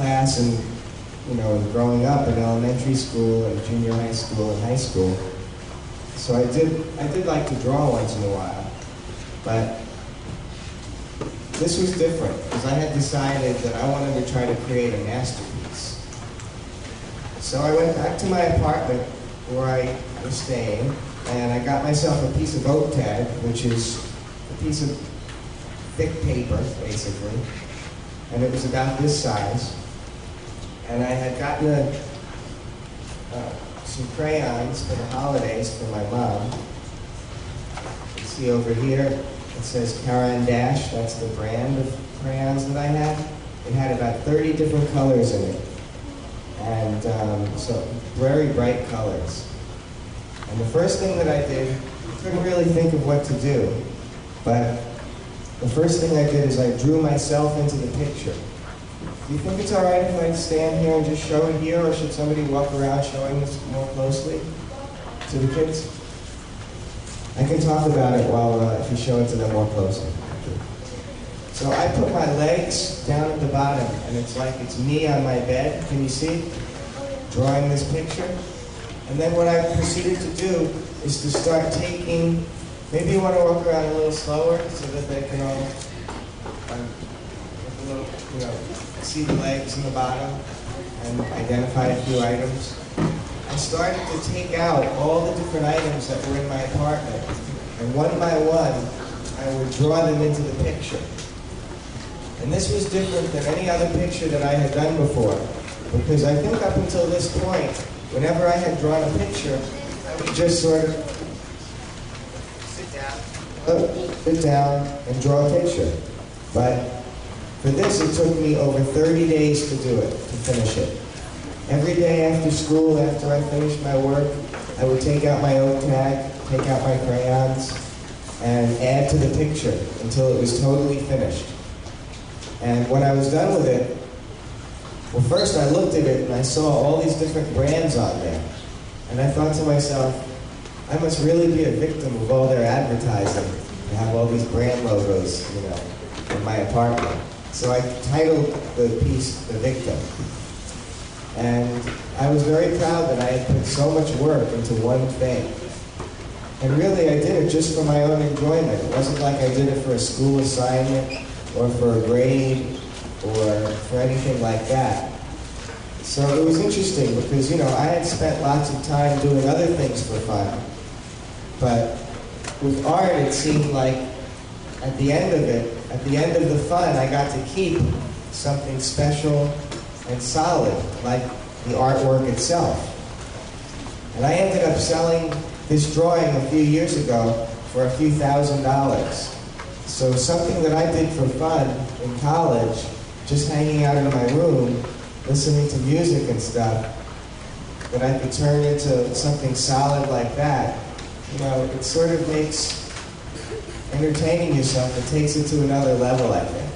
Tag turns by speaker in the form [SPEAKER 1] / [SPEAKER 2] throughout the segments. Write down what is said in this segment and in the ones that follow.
[SPEAKER 1] class and, growing up in elementary school and junior high school and high school. So I did like to draw once in a while, but this was different because I had decided that I wanted to try to create a masterpiece. So I went back to my apartment where I was staying, and I got myself a piece of oak tag, which is a piece of thick paper, basically, and it was about this size. And I had gotten some crayons for the holidays for my mom. You can see over here, it says Caran Dash. That's the brand of crayons that I had. It had about 30 different colors in it, and so very bright colors. And the first thing that I did, I couldn't really think of what to do, but the first thing I did is I drew myself into the picture. Do you think it's all right if I stand here and just show it here, or should somebody walk around showing this more closely to the kids? I can talk about it while if you show it to them more closely. So I put my legs down at the bottom, and it's like it's me on my bed. Can you see? Drawing this picture. And then what I proceeded to do is to start taking, maybe you want to walk around a little slower so that they can all, see the legs and the bottom and identify a few items. I started to take out all the different items that were in my apartment, and one by one, I would draw them into the picture. And this was different than any other picture that I had done before, because I think up until this point, whenever I had drawn a picture, I would just sort of sit down and draw a picture. But for this, it took me over 30 days to do it, to finish it. Every day after school, after I finished my work, I would take out my oak tag, take out my crayons, and add to the picture until it was totally finished. And when I was done with it, well, first I looked at it and I saw all these different brands on there. And I thought to myself, I must really be a victim of all their advertising to have all these brand logos, in my apartment. So I titled the piece "The Victim." And I was very proud that I had put so much work into one thing. And really, I did it just for my own enjoyment. It wasn't like I did it for a school assignment or for a grade or for anything like that. So it was interesting because, I had spent lots of time doing other things for fun. But with art, it seemed like at the end of it, at the end of the fun, I got to keep something special and solid, like the artwork itself. And I ended up selling this drawing a few years ago for a few $1,000s. So something that I did for fun in college, just hanging out in my room, listening to music and stuff, that I could turn into something solid like that, it sort of makes entertaining yourself, it takes it to another level, I think.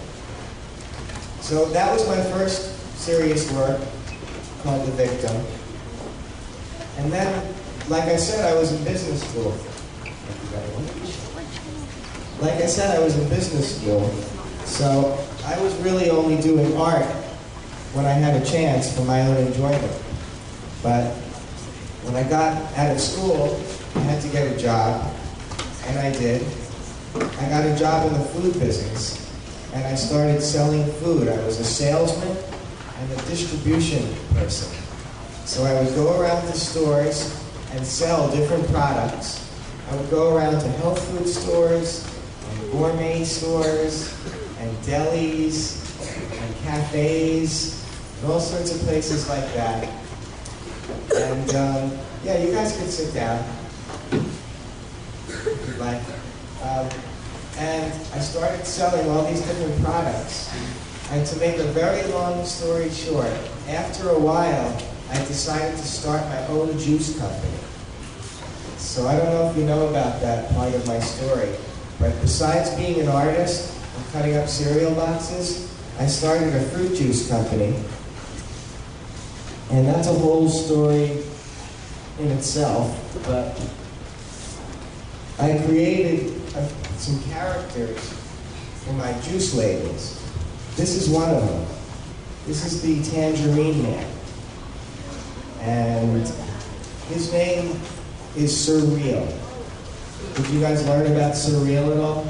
[SPEAKER 1] So that was my first serious work, called The Victim. And then, like I said, I was in business school. Like I said, I was in business school, so I was really only doing art when I had a chance for my own enjoyment. But when I got out of school, I had to get a job, and I did. I got a job in the food business, and I started selling food. I was a salesman and a distribution person. So I would go around to stores and sell different products. I would go around to health food stores, and gourmet stores, and delis, and cafes, and all sorts of places like that. And yeah, you guys can sit down if you'd like. And I started selling all these different products. And to make a very long story short, after a while, I decided to start my own juice company. So I don't know if you know about that part of my story, but besides being an artist and cutting up cereal boxes, I started a fruit juice company. And that's a whole story in itself, but I created some characters for my juice labels. This is one of them. This is the Tangerine Man. And his name is Surreal. Did you guys learn about Surreal at all?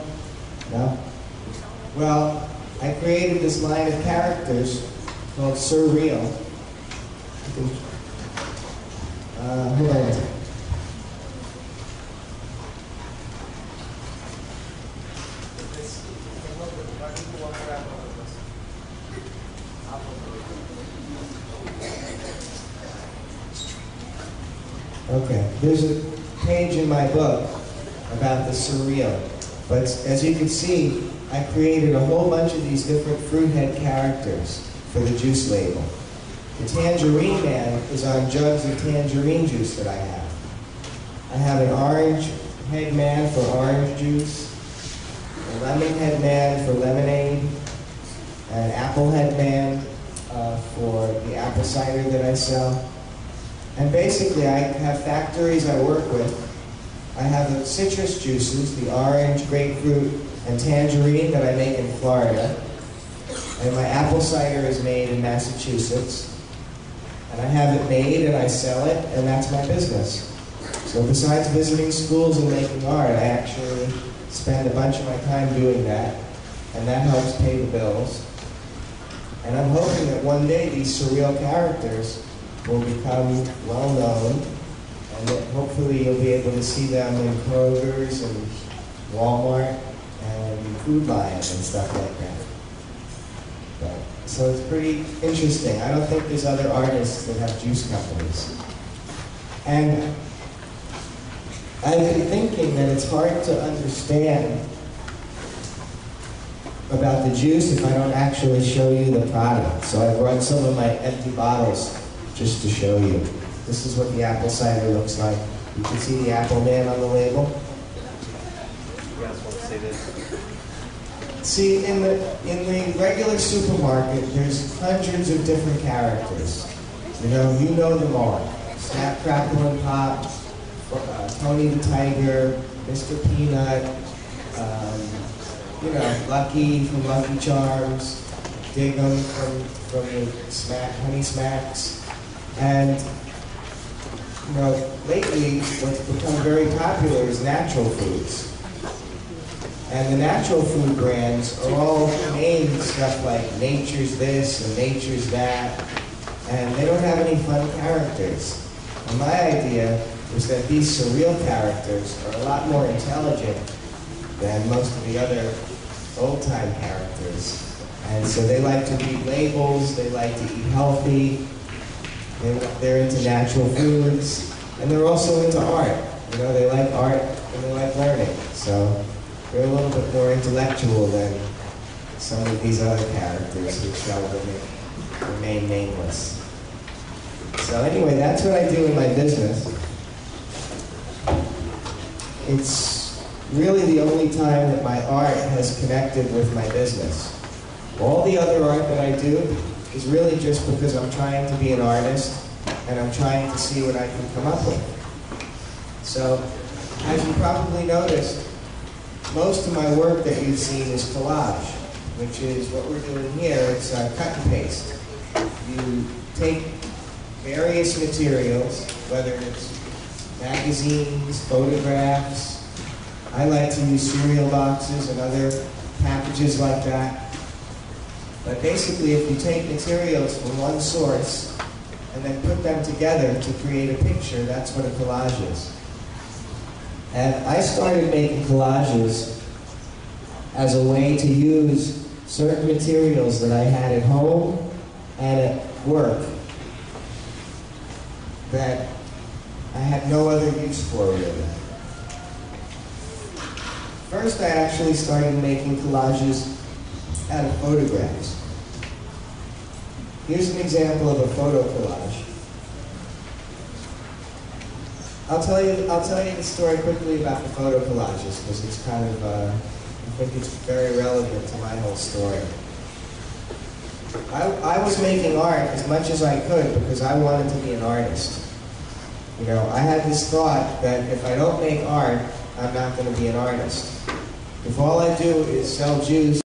[SPEAKER 1] No? Well, I created this line of characters called Surreal. Hold on one second. Okay, there's a page in my book about the surreal, but as you can see, I created a whole bunch of these different fruit head characters for the juice label. The Tangerine Man is on jugs of tangerine juice that I have. I have an orange head man for orange juice, a lemon head man for lemonade, an apple head man for the apple cider that I sell. And basically, I have factories I work with. I have the citrus juices, the orange, grapefruit, and tangerine that I make in Florida. And my apple cider is made in Massachusetts. And I have it made and I sell it, and that's my business. So besides visiting schools and making art, I actually spend a bunch of my time doing that. And that helps pay the bills. And I'm hoping that one day these surreal characters will become well known, and that hopefully you'll be able to see them in Kroger's and Walmart and Food Lion and stuff like that. So it's pretty interesting. I don't think there's other artists that have juice companies. And I've been thinking that it's hard to understand about the juice if I don't actually show you the product. So I brought some of my empty bottles just to show you. This is what the apple cider looks like. You can see the Apple Man on the label.
[SPEAKER 2] You guys want to see this?
[SPEAKER 1] See, in the regular supermarket, there's hundreds of different characters. You know them all. Snap, Crackle, and Pop, Tony the Tiger, Mr. Peanut, Lucky from Lucky Charms, Diggum from the Honey Smacks. And, lately, what's become very popular is natural foods. And the natural food brands are all named stuff like Nature's this and Nature's that, and they don't have any fun characters. And my idea was that these surreal characters are a lot more intelligent than most of the other old-time characters. And so they like to read labels, they like to eat healthy, they're into natural foods, and they're also into art. They like art and they like learning. So they're a little bit more intellectual than some of these other characters who shall remain nameless. So anyway, that's what I do in my business. It's really the only time that my art has connected with my business. All the other art that I do is really just because I'm trying to be an artist and I'm trying to see what I can come up with. So, as you probably noticed, most of my work that you've seen is collage, which is what we're doing here. It's cut and paste. You take various materials, whether it's magazines, photographs. I like to use cereal boxes and other packages like that. But basically, if you take materials from one source and then put them together to create a picture, that's what a collage is. And I started making collages as a way to use certain materials that I had at home and at work that I had no other use for, really. First, I actually started making collages out of photographs. Here's an example of a photo collage. I'll tell you the story quickly about the photo collages because it's kind of, I think it's very relevant to my whole story. I was making art as much as I could because I wanted to be an artist. I had this thought that if I don't make art, I'm not going to be an artist. If all I do is sell juice